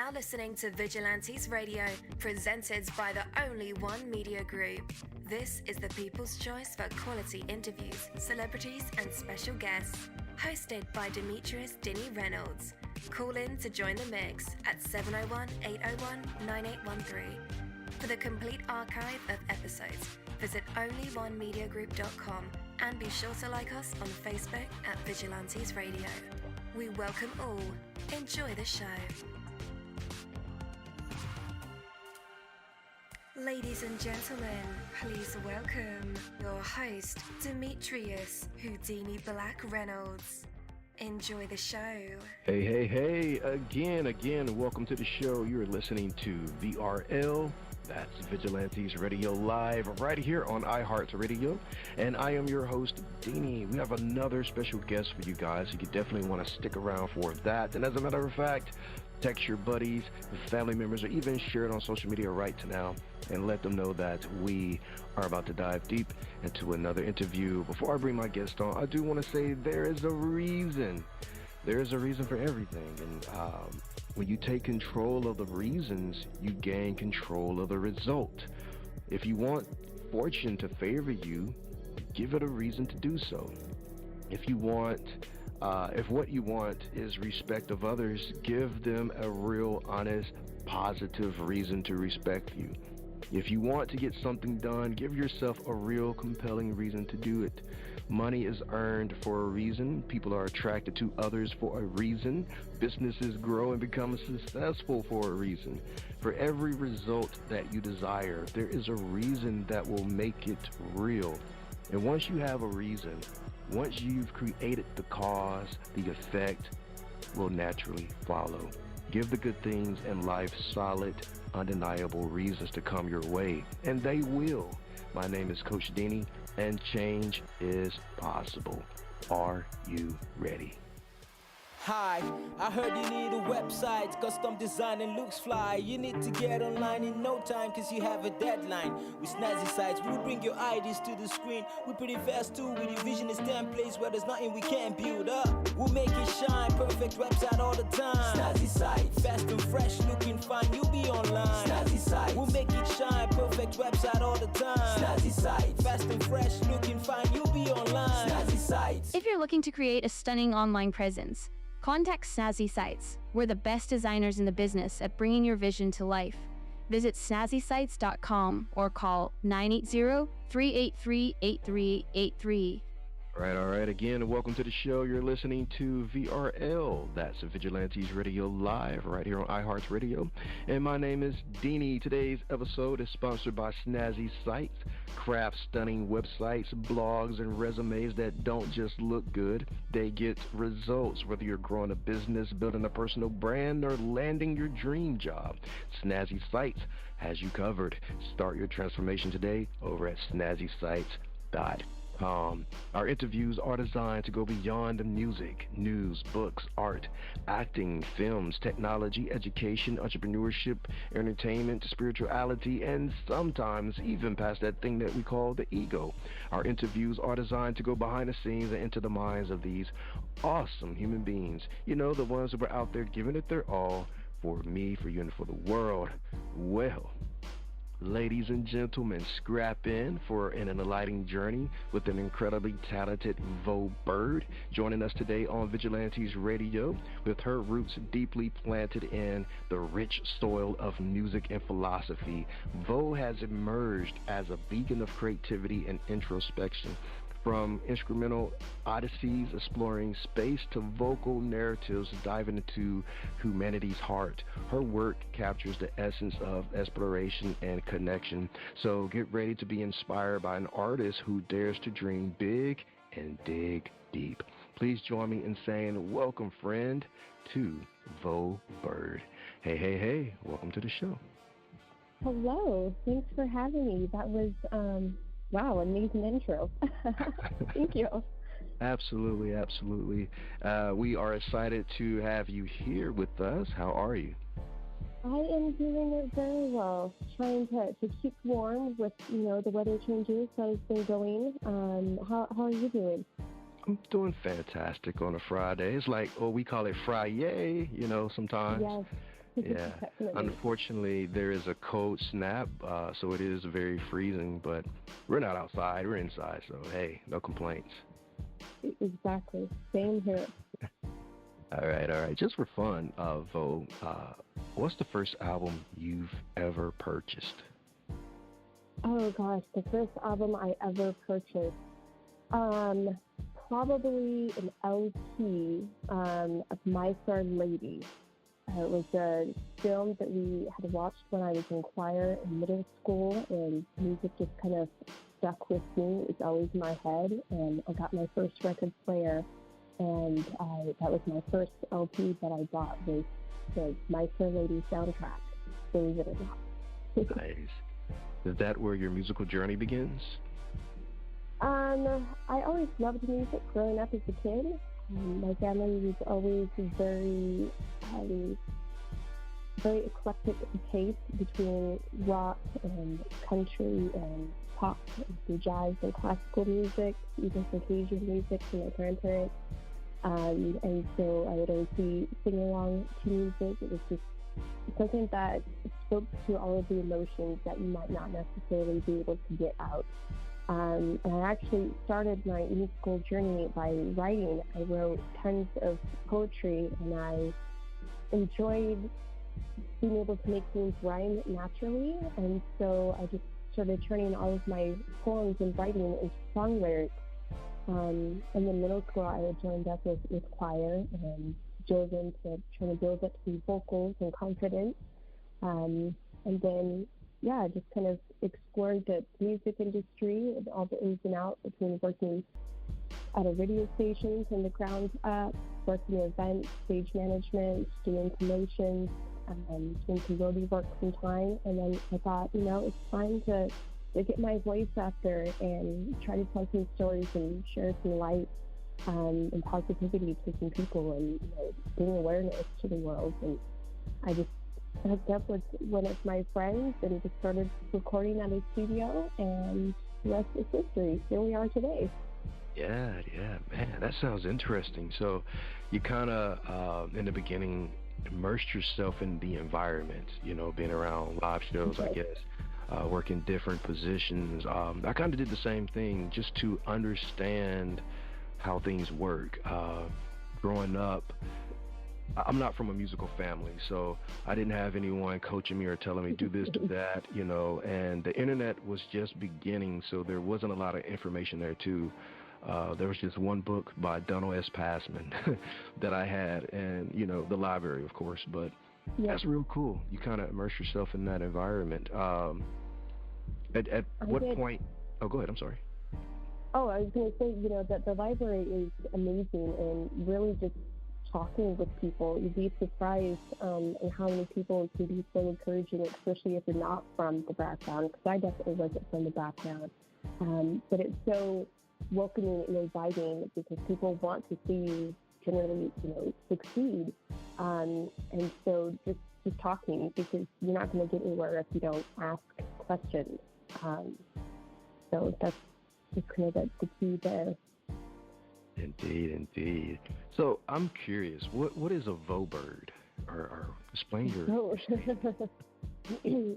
now listening to Vigilantes Radio, presented by the Only One Media Group. This is the people's choice for quality interviews, celebrities, and special guests. Hosted by Demetrius Dinny Reynolds. Call in to join the mix at 701-801-9813. For the complete archive of episodes, visit onlyonemediagroup.com and be sure to like us on Facebook at Vigilantes Radio. We welcome all. Enjoy the show. Ladies and gentlemen, please welcome your host, Demetrius Houdini Black Reynolds. Enjoy the show. Hey, again, welcome to the show. You're listening to VRL. That's Vigilantes Radio Live right here on iHeartRadio. And I am your host, Deanie. We have another special guest for you guys. You definitely want to stick around for that. And as a matter of fact, text your buddies, family members, or even share it on social media right now and let them know that we are about to dive deep into another interview. Before I bring my guest on, I do want to say there is a reason. There is a reason for everything. And when you take control of the reasons, you gain control of the result. If you want fortune to favor you, give it a reason to do so. If what you want is respect of others, give them a real, honest, positive reason to respect you. If you want to get something done, give yourself a real compelling reason to do it. Money is earned for a reason. People are attracted to others for a reason. Businesses grow and become successful for a reason. For every result that you desire, there is a reason that will make it real. And once you have a reason, once you've created the cause, the effect will naturally follow. Give the good things in life solid, undeniable reasons to come your way, and they will. My name is Coach Deanie, and change is possible. Are you ready? Hi, I heard you need a website, custom design and looks fly. You need to get online in no time, cause you have a deadline. With Snazzy Sites, we'll bring your ideas to the screen. We're pretty fast too, with your vision is templates where there's nothing we can't build up. We'll make it shine, perfect website all the time. Snazzy Sites, fast and fresh, looking fine, you'll be online. Snazzy Sites, we'll make it shine, perfect website all the time. Snazzy Sites, fast and fresh, looking fine, you'll be online. Snazzy Sites. If you're looking to create a stunning online presence, contact Snazzy Sites. We're the best designers in the business at bringing your vision to life. Visit snazzysites.com or call 980-383-8383. All right. Again, welcome to the show. You're listening to VRL. That's Vigilantes Radio Live right here on iHeartRadio. And my name is Deanie. Today's episode is sponsored by Snazzy Sites. Craft stunning websites, blogs, and resumes that don't just look good. They get results, whether you're growing a business, building a personal brand, or landing your dream job. Snazzy Sites has you covered. Start your transformation today over at snazzysites.com. Our interviews are designed to go beyond the music, news, books, art, acting, films, technology, education, entrepreneurship, entertainment, spirituality, and sometimes even past that thing that we call the ego. Our interviews are designed to go behind the scenes and into the minds of these awesome human beings. You know, the ones who were out there giving it their all for me, for you, and for the world. Well, ladies and gentlemen, scrap in for an enlightening journey with an incredibly talented Vo Bird, joining us today on Vigilantes Radio with her roots deeply planted in the rich soil of music and philosophy. Vo has emerged as a beacon of creativity and introspection. From instrumental odysseys exploring space to vocal narratives diving into humanity's heart, her work captures the essence of exploration and connection. So get ready to be inspired by an artist who dares to dream big and dig deep. Please join me in saying welcome, friend, to Vo Bird. Hey, welcome to the show. Hello, thanks for having me. That was wow, amazing intro. Thank you. Absolutely. We are excited to have you here with us. How are you? I am doing it very well. Trying to keep warm with, the weather changes that has been going. How are you doing? I'm doing fantastic on a Friday. It's like, we call it Friday, sometimes. Yes. Yeah. Definitely. Unfortunately, there is a cold snap, so it is very freezing, but we're not outside, we're inside, so hey, no complaints. Exactly. Same here. All right, all right. Just for fun, Vo, what's the first album you've ever purchased? Oh gosh, the first album I ever purchased. Probably an LP of My Fair Lady. It was a film that we had watched when I was in choir in middle school, and music just kind of stuck with me. It was always in my head, and I got my first record player, and that was my first LP that I bought, was the My Fair Lady soundtrack, believe it or not. Nice. Is that where your musical journey begins? I always loved music growing up as a kid. My family was always very eclectic taste between rock and country and pop and jazz and classical music, even some Cajun music from my grandparents. And so I would always be singing along to music. It was just something that spoke to all of the emotions that you might not necessarily be able to get out. And I actually started my musical journey by writing. I wrote tons of poetry, and I enjoyed being able to make things rhyme naturally. And so I just started turning all of my poems and writing into song lyrics. And in middle school, I joined up with choir and dove into trying to build up some vocals and confidence. And then, yeah, just kind of explored the music industry and all the ins and outs between working at a radio station from the ground up, working events, stage management, doing promotions, doing some roadie work sometime. And then I thought, it's time to get my voice out there and try to tell some stories and share some light and positivity to some people, and bring awareness to the world. And I just hooked up with one of my friends and just started recording at a studio, and the rest is history. Here we are today. Yeah, man, that sounds interesting. So you kind of, in the beginning, immersed yourself in the environment, being around live shows, I guess, working different positions. I kind of did the same thing just to understand how things work. Growing up, I'm not from a musical family, so I didn't have anyone coaching me or telling me do this, do that, and the internet was just beginning, so there wasn't a lot of information there too. There was just one book by Donald S. Passman that I had, and, the library, of course, but that's real cool. You kind of immerse yourself in that environment. At what point? Oh, go ahead. I'm sorry. Oh, I was going to say, that the library is amazing, and really just talking with people, you'd be surprised in how many people can be so encouraging, especially if you're not from the background, because I definitely wasn't from the background. But it's so welcoming and inviting because people want to see you generally, succeed. And so just talking, because you're not going to get anywhere if you don't ask questions. So that's kind of the key there. Indeed. So I'm curious, what is a Vobird? Or explain your...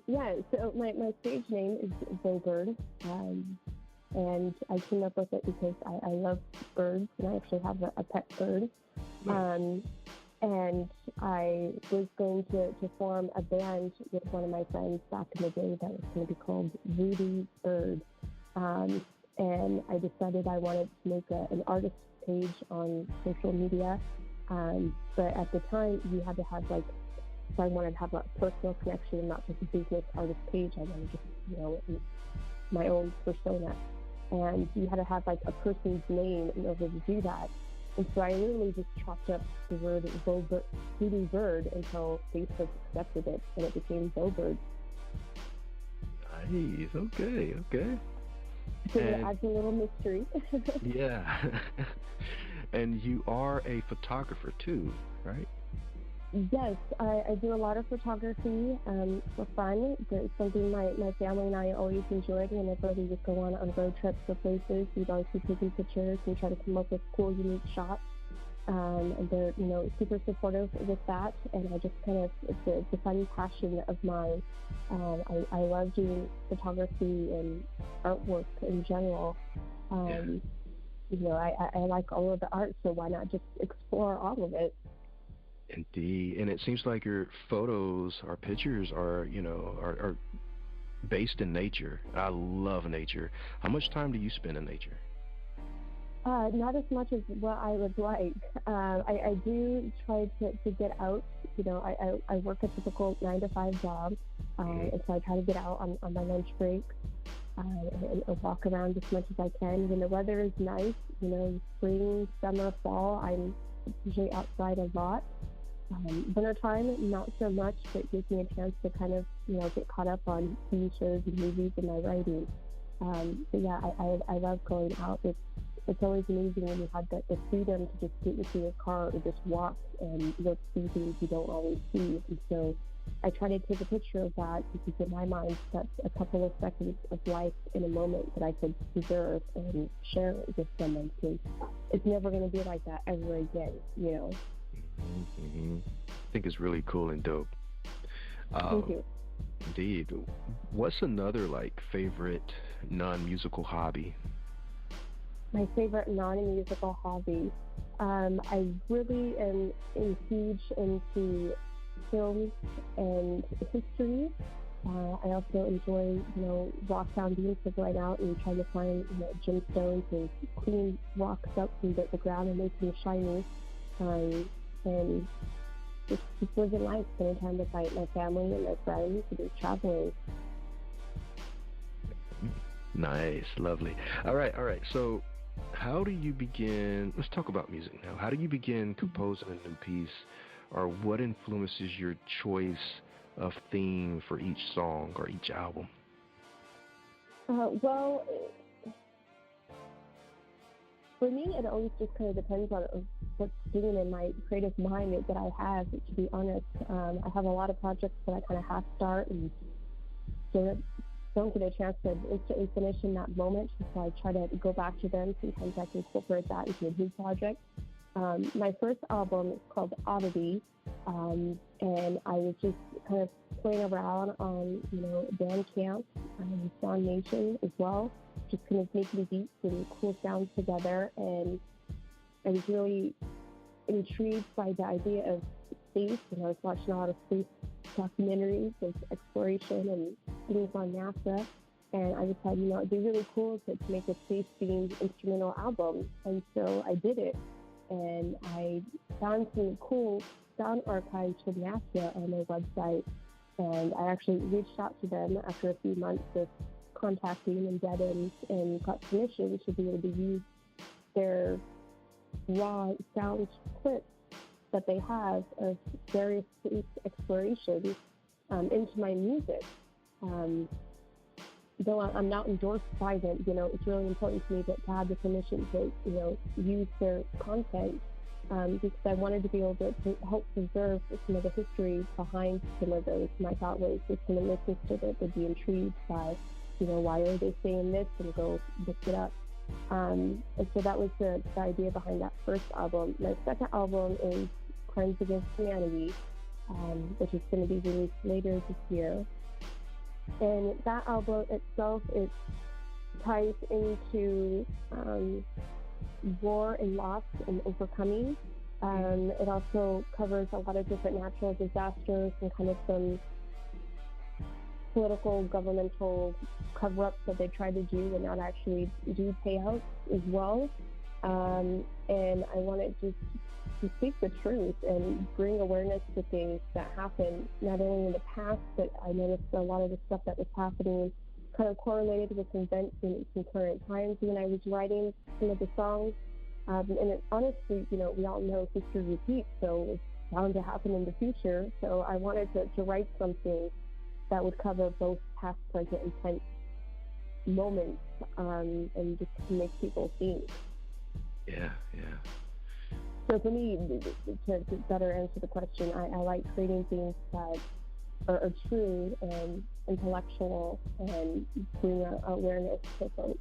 Yeah, so my stage name is Vobird, and I came up with it because I love birds, and I actually have a pet bird. Nice. And I was going to form a band with one of my friends back in the day that was going to be called Rudy Bird. And I decided I wanted to make an artist page on social media. But at the time, you had to have so I wanted to have a personal connection and not just a business artist page. I wanted just, my own persona. And you had to have a person's name in order to do that. And so I literally just chopped up the word Rudy Bird until Facebook accepted it, and it became Vobird. Nice. Okay. So it adds a little mystery. Yeah. And you are a photographer too, right? Yes, I do a lot of photography for fun. It's something my family and I always enjoyed. Whenever we would go on road trips or places, we'd always be taking pictures and try to come up with cool, unique shots. and they're, super supportive with that. And I just it's a fun passion of mine. I love doing photography and artwork in general. I like all of the art, so why not just explore all of it? Indeed. And it seems like your photos or pictures are based in nature. I love nature. How much time do you spend in nature? Not as much as what I would like. I do try to get out. I work a typical 9-to-5 job, and so I try to get out on my lunch break and walk around as much as I can. When the weather is nice, spring, summer, fall, I'm usually outside a lot. Wintertime, not so much, but it gives me a chance to kind of, get caught up on TV shows and movies and my writing. But yeah, I love going out. It's always amazing when you have the freedom to just get into your car or just walk and look, see things you don't always see. And so I try to take a picture of that, because in my mind, that's a couple of seconds of life in a moment that I could preserve and share it with someone, because it's never going to be like that ever again, Mm-hmm. I think it's really cool and dope. Thank you. Indeed. What's another favorite non-musical hobby? My favorite non-musical hobby. I really am huge into films and history. I also enjoy, rock soundings, so going out and trying to find, gemstones and clean rocks up from the ground and make them shiny. And just living life, spending time with my family and my friends, and just traveling. Nice, lovely. All right. So how do you begin? Let's talk about music now. How do you begin composing a new piece, or what influences your choice of theme for each song or each album? Well, for me, it always just kind of depends on what's doing in my creative mind that I have, to be honest. I have a lot of projects that I kind of half start and don't get a chance to instantly finish in that moment, so I try to go back to them. Sometimes I can incorporate that into a new project. My first album is called Oddity, and I was just kind of playing around on, Bandcamp and Sound Nation as well, just kind of making beats and cool sounds together. And I was really intrigued by the idea of space, and I was watching a lot of space documentaries of exploration and things on NASA, and I decided, it'd be really cool to make a space-themed instrumental album. And so I did it, and I found some cool sound archives from NASA on their website, and I actually reached out to them after a few months of contacting and dead ends, and got permission to be able to use their raw sound clips that they have of various space explorations into my music. Though I'm not endorsed by them, it's really important to me to have the permission to, use their content, because I wanted to be able to help preserve some of the history behind some of those. And I thought was just some listeners to it would be intrigued by, why are they saying this, and go look it up. And so that was the idea behind that first album. My second album is Crimes Against Humanity, which is going to be released later this year. And that album itself, it ties into war and loss and overcoming. It also covers a lot of different natural disasters and kind of some political, governmental cover-ups that they try to do and not actually do payouts as well. And I wanted just to speak the truth and bring awareness to things that happen not only in the past, but I noticed a lot of the stuff that was happening kind of correlated with events in current times when I was writing some of the songs. And it, honestly, we all know history repeats, so it's bound to happen in the future. So I wanted to write something that would cover both past, present, and tense moments, and just to make people think. Yeah. So for me, to better answer the question, I like creating things that are true and intellectual and bring awareness to folks.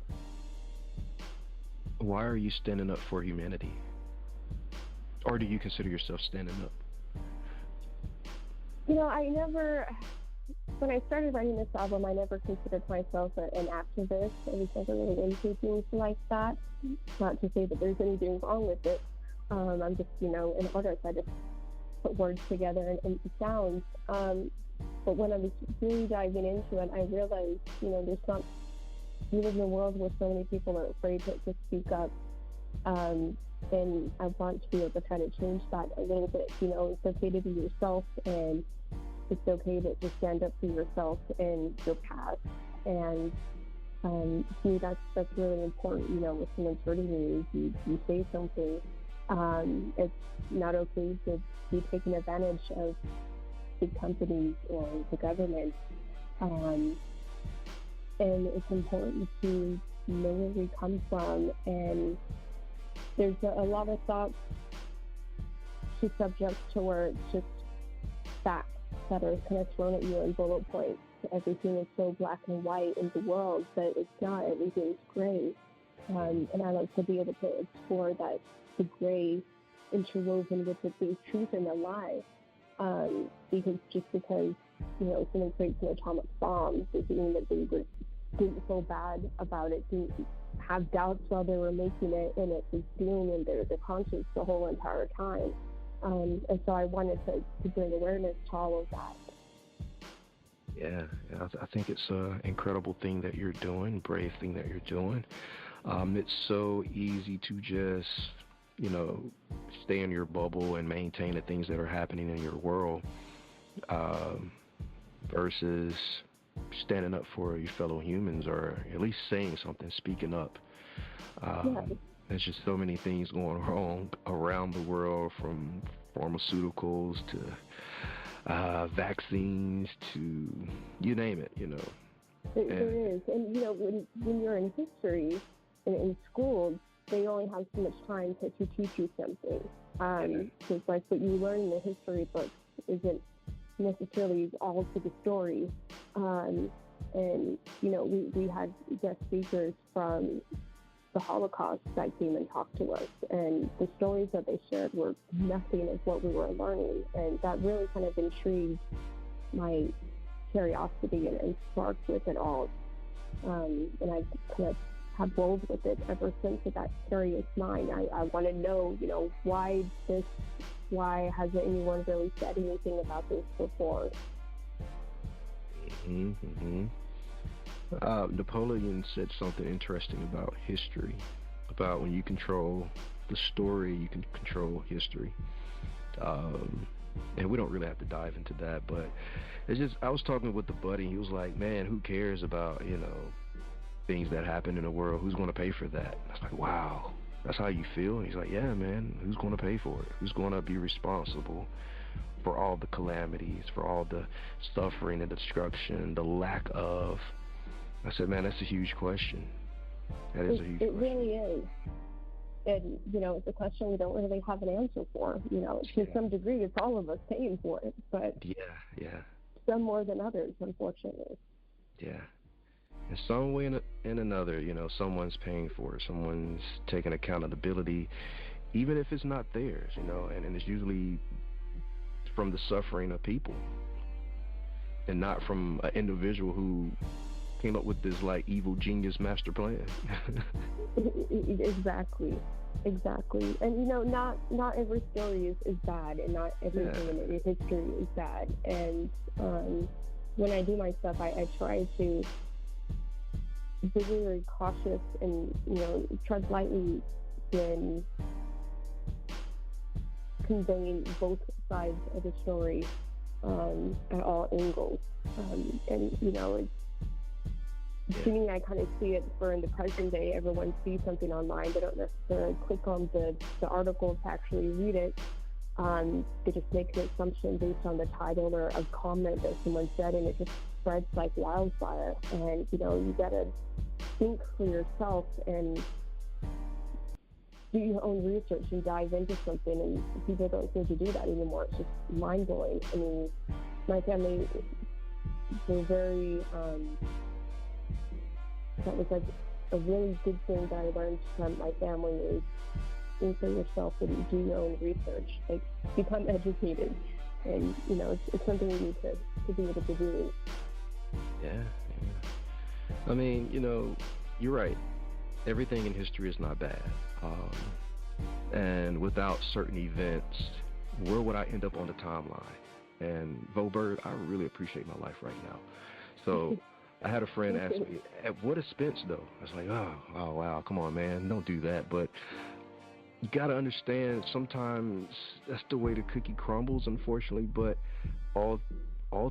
Why are you standing up for humanity? Or do you consider yourself standing up? When I started writing this album, I never considered myself an activist. I was never really into things like that. Not to say that there's anything wrong with it. I'm just, an artist. I just put words together and sounds. But when I was really diving into it, I realized, there's not, we live in a world where so many people are afraid to speak up. And I want to be able to kind of change that a little bit. It's okay to be yourself, and it's okay to just stand up for yourself and your past. And to me, that's really important. If someone's hurting you, you say something. It's not okay to be taken advantage of big companies or the government. And it's important to know where we come from. And there's a lot of thoughts to subjects to where it's just facts that are kind of thrown at you in bullet points. Everything is so black and white in the world, but it's not. Everything's gray. And I like to be able to explore that, the gray interwoven with the truth and the lie. Because someone creates an atomic bomb doesn't mean that they didn't feel bad about it, didn't have doubts while they were making it, and it was doing in their conscience the whole entire time. And so I wanted to bring awareness to all of that. Yeah, I think it's an incredible thing that you're doing, brave thing that you're doing. It's so easy to just, stay in your bubble and maintain the things that are happening in your world, versus standing up for your fellow humans, or at least saying something, speaking up. There's just so many things going wrong around the world, from pharmaceuticals to vaccines to you name it, There is. And, when you're in history in school, they only have so much time to teach you something. Because like what you learn in the history books isn't necessarily all to the story. And, we had guest speakers from the Holocaust that came and talked to us, and the stories that they shared were nothing of what we were learning, and that really kind of intrigued my curiosity and sparked with it all. And I kind of have rolled with it ever since, with that curious mind. I want to know, why hasn't anyone really said anything about this before? Napoleon said something interesting about history, about when you control the story, you can control history. And we don't really have to dive into that, but it's just, I was talking with the buddy, he was like, man, who cares about, things that happen in the world? Who's going to pay for that? I was like, wow, that's how you feel? And he's like, yeah, man, who's going to pay for it? Who's going to be responsible for all the calamities, for all the suffering and destruction, the lack of... I said, man, that's a huge question. That is a huge question. It really is. And, it's a question we don't really have an answer for. To some degree, it's all of us paying for it. But yeah. Some more than others, unfortunately. Yeah. In some way and another, someone's paying for it. Someone's taking accountability, even if it's not theirs, and it's usually from the suffering of people and not from an individual who came up with this evil genius master plan. Exactly. And not every story is bad, and not everything in history is bad. And when I do my stuff, I try to be very cautious and tread lightly when conveying both sides of the story at all angles. To me, I kind of see it for in the present day. Everyone sees something online. They don't necessarily click on the article to actually read it. They just make an assumption based on the title or a comment that someone said, and it just spreads like wildfire. And, you got to think for yourself and do your own research and dive into something. And people don't seem to do that anymore. It's just mind-blowing. I mean, my family, they're very... that was a really good thing that I learned from my family is for yourself and do your own research. Like, become educated. And, you know, it's something we need to be able to do. Yeah. I mean, you know, you're right. Everything in history is not bad. And without certain events, where would I end up on the timeline? And Vobird, I really appreciate my life right now. So I had a friend ask me, at what expense though? I was like, oh wow, come on, man, don't do that. But you got to understand, sometimes that's the way the cookie crumbles, unfortunately. But all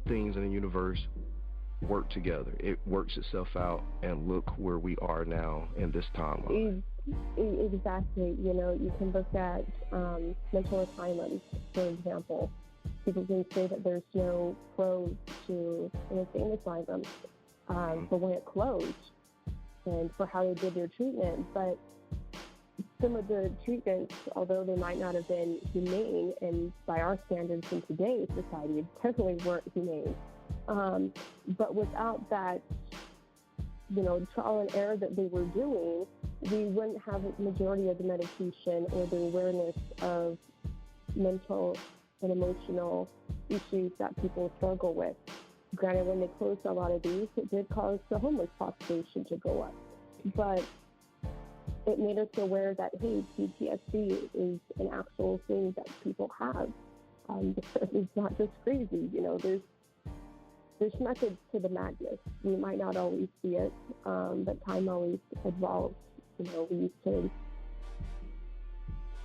things in the universe work together. It works itself out, and look where we are now in this timeline. Exactly. You know, you can look at mental asylums, for example. People can say that there's no pros to an insane asylum for when it closed and for how they did their treatment. But some of the treatments, although they might not have been humane, and by our standards in today's society, definitely weren't humane. But without that, you know, trial and error that they were doing, we wouldn't have a majority of the medication or the awareness of mental and emotional issues that people struggle with. Granted, when they closed a lot of these, it did cause the homeless population to go up. But it made us aware that, hey, PTSD is an actual thing that people have. It's not just crazy. You know, there's methods to the madness. We might not always see it, but time always evolves. You know, we used to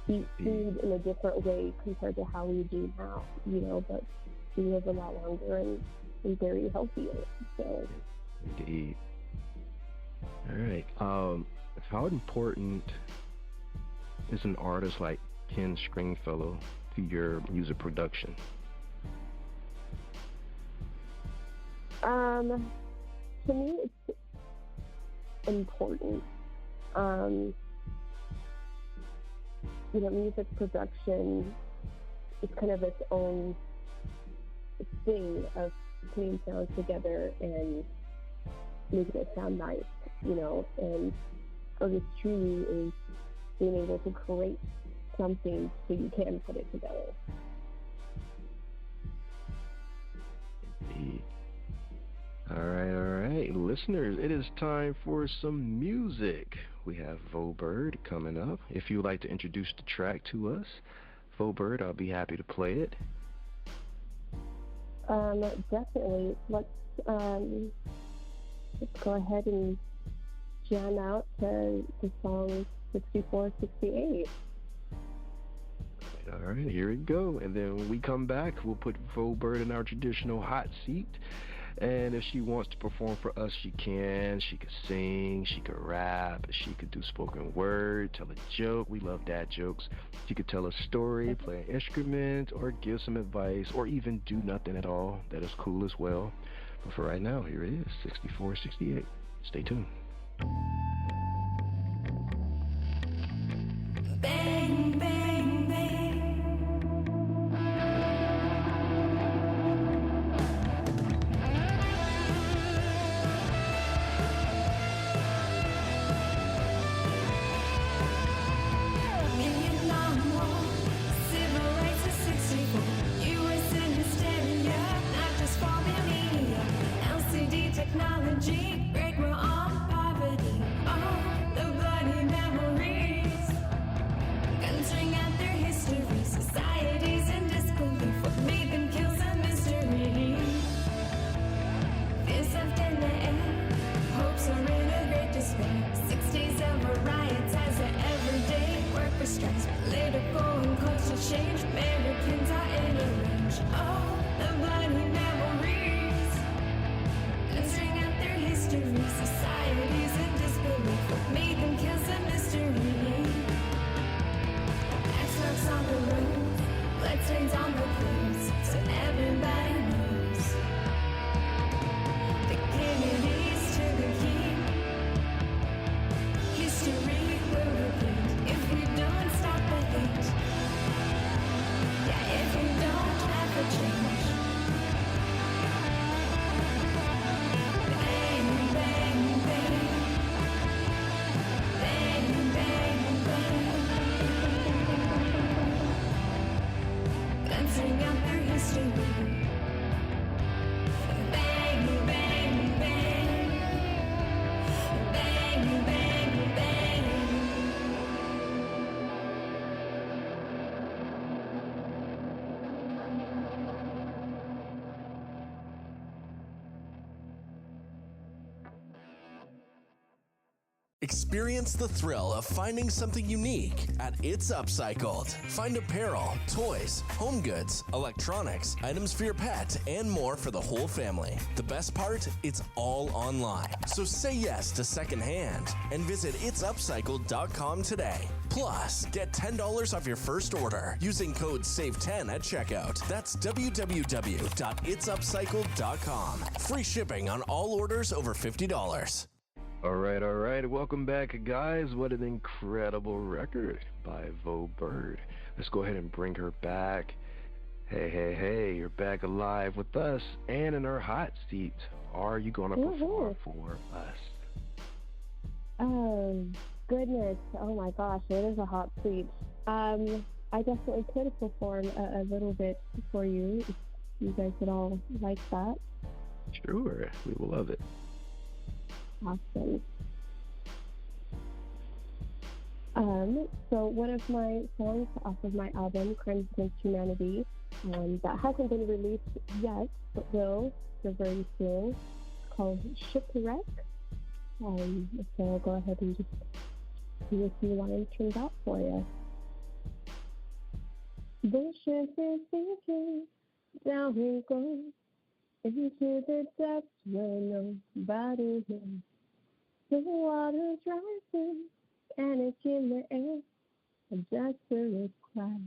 eat food in a different way compared to how we do now, you know, but we live a lot longer and very healthier. So. Indeed. All right. How important is an artist like Ken Stringfellow to your music production? To me, it's important. You know, music production is kind of its own thing of putting sounds together and making it sound nice, you know, and artistry is being able to create something so you can put it together. Indeed. All right, listeners, it is time for some music. We have Vobird coming up. If you would like to introduce the track to us, Vobird, I'll be happy to play it. Definitely. Let's go ahead and jam out to the song 6468. All right, here we go. And then when we come back, we'll put Vobird in our traditional hot seat. And if she wants to perform for us, she can. She could sing, she could rap, she could do spoken word, tell a joke. We love dad jokes. She could tell a story, play an instrument, or give some advice, or even do nothing at all. That is cool as well. But for right now, here it is, 6468. Stay tuned. Bang, bang, bang. Technology, break my arm, poverty, oh, the bloody memories, entering out their history, societies in disbelief, what made them kills a mystery. Fears left in the air, hopes are in a great despair, 6 days of riots as an everyday worker strikes, political and cultural change, Americans are in a rage, oh, the bloody memories, entering out their history, societies in disbelief, what made them kills a mystery. X-marks on the road, blood stains on the clothes, so everybody knows. The Kennedys to the king, history will repeat if we don't stop the hate. Yeah, if we don't have a change. Experience the thrill of finding something unique at It's Upcycled. Find apparel, toys, home goods, electronics, items for your pet, and more for the whole family. The best part? It's all online. So say yes to secondhand and visit itsupcycled.com today. Plus, get $10 off your first order using code SAVE10 at checkout. That's www.itsupcycled.com. Free shipping on all orders over $50. All right. Welcome back, guys. What an incredible record by Vo Bird. Let's go ahead and bring her back. Hey, you're back alive with us and in our hot seat. Are you going to perform for us? Oh, goodness. Oh, my gosh. It is a hot seat. I definitely could perform a little bit for you if you guys would all like that. Sure. We will love it. Awesome. So one of my songs off of my album, Crimes Against Humanity, that hasn't been released yet, but will very soon, called Shipwreck. So I'll go ahead and just see a few lines from that for you. The ship is sinking, down we go, into the depths where nobody knows. The water's rising, and it's in the air. A desperate cry,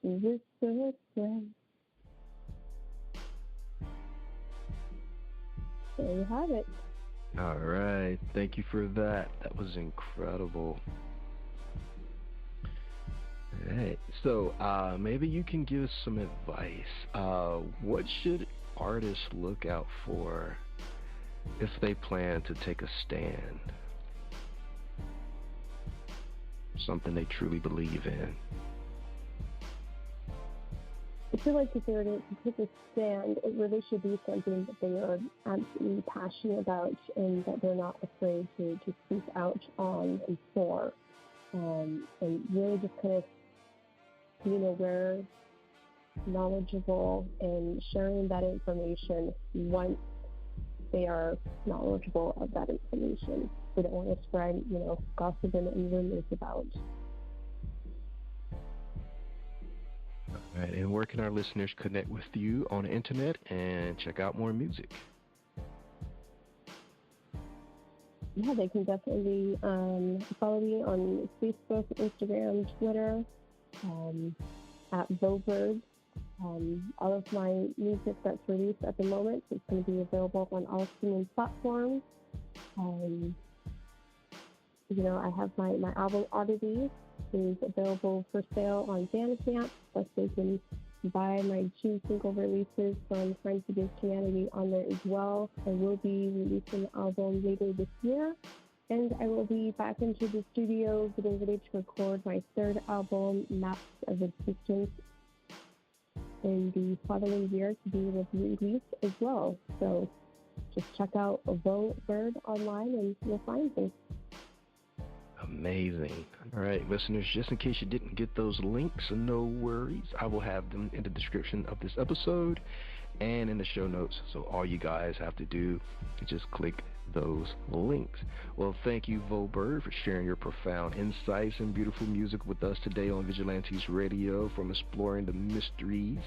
a whispered prayer. There you have it. All right. Thank you for that. That was incredible. All right. So maybe you can give us some advice. What should artists look out for if they plan to take a stand? Something they truly believe in. I feel like if they were to take a stand, it really should be something that they are absolutely passionate about and that they're not afraid to speak out on and for. And really just kind of being aware, knowledgeable, and sharing that information once they are knowledgeable of that information. We don't want to spread, gossip and rumors about. All right, and where can our listeners connect with you on the internet and check out more music? Yeah, they can definitely follow me on Facebook, Instagram, Twitter, at Vobird. All of my music that's released at the moment is going to be available on all streaming platforms. I have my album Oddity is available for sale on Bandcamp. Plus, they can buy my 2 single releases from Crimes Against Humanity on there as well. I will be releasing the album later this year, and I will be back into the studio getting ready to record my 3rd album, Maps of Existence, in the following year to be released as well. So just check out Vo Bird online and you'll find me. Amazing. All right, listeners, just in case you didn't get those links, no worries. I will have them in the description of this episode and in the show notes. So all you guys have to do is just click those links. Well, thank you, Vo Bird, for sharing your profound insights and beautiful music with us today on Vigilantes Radio, from exploring the mysteries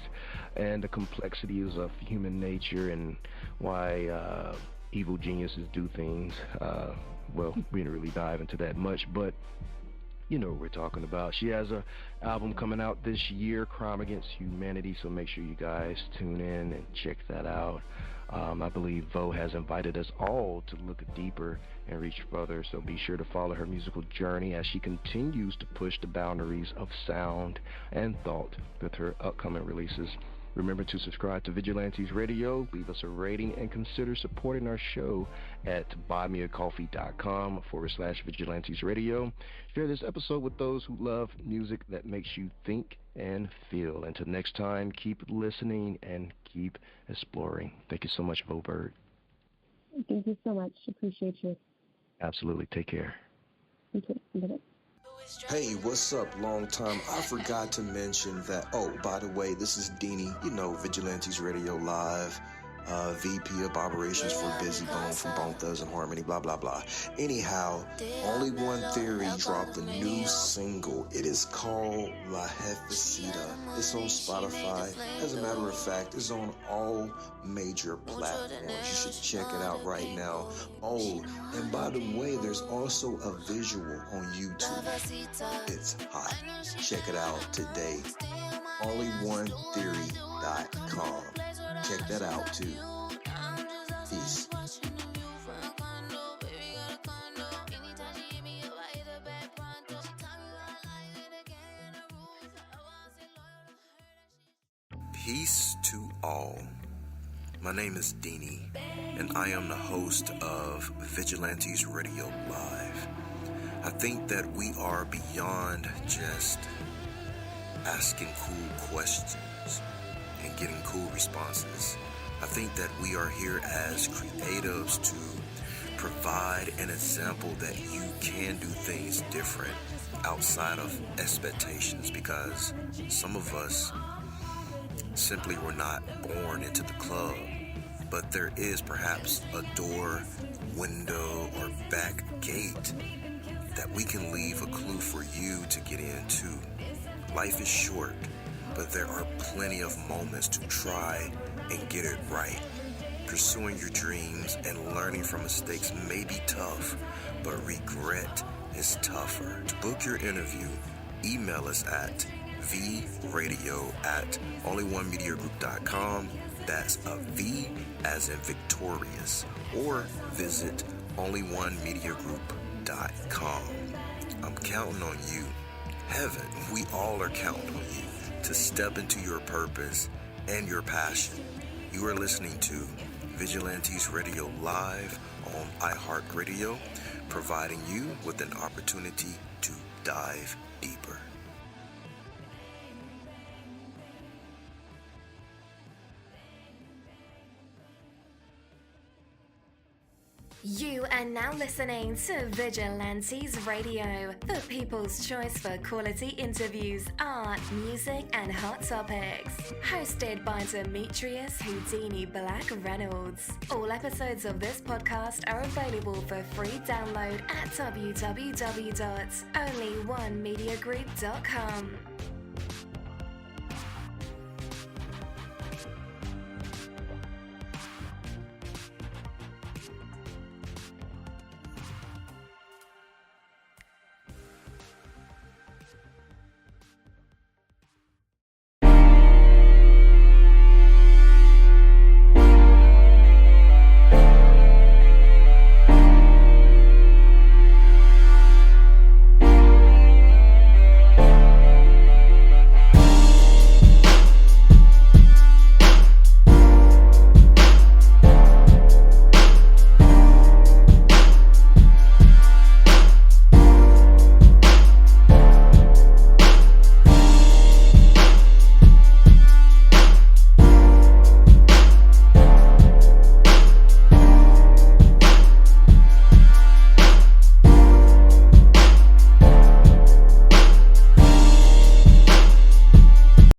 and the complexities of human nature and why evil geniuses do things. Well, we didn't really dive into that much, but you know what we're talking about. She has an album coming out this year, Crime Against Humanity, so make sure you guys tune in and check that out. I believe Vo has invited us all to look deeper and reach further, so be sure to follow her musical journey as she continues to push the boundaries of sound and thought with her upcoming releases. Remember to subscribe to Vigilantes Radio, leave us a rating, and consider supporting our show at buymeacoffee.com/Vigilantes Radio. Share this episode with those who love music that makes you think and feel. Until next time, keep listening and keep exploring. Thank you so much, Vo Bird. Thank you so much. Appreciate you. Absolutely. Take care. Okay. Bye-bye. Hey, what's up? Long time. I forgot to mention that. Oh, by the way, this is Deanie, Vigilantes Radio Live. VP of Operations for Busy Bone from Bone Thugs and Harmony, blah, blah, blah. Anyhow, Only One Theory dropped a new single. It is called La Jefecita. It's on Spotify. As a matter of fact, it's on all major platforms. You should check it out right now. Oh, and by the way, there's also a visual on YouTube. It's hot. Check it out today. Onlyonetheory.com. Check that out too. Peace. Peace to all. My name is Dini, and I am the host of Vigilantes Radio Live. I think that we are beyond just asking cool questions and getting cool responses. I think that we are here as creatives to provide an example that you can do things different outside of expectations, because some of us simply were not born into the club, but there is perhaps a door, window, or back gate that we can leave a clue for you to get into. Life is short, but there are plenty of moments to try and get it right. Pursuing your dreams and learning from mistakes may be tough, but regret is tougher. To book your interview, email us at vradio@onlyonemediagroup.com. That's a V as in victorious. Or visit onlyonemediagroup.com. I'm counting on you. Heaven, we all are counting on you to step into your purpose and your passion. You are listening to Vigilantes Radio Live on iHeartRadio, providing you with an opportunity to dive deeper. You are now listening to Vigilantes Radio, the people's choice for quality interviews, art, music, and hot topics. Hosted by Demetrius Houdini Black Reynolds. All episodes of this podcast are available for free download at www.onlyonemediagroup.com.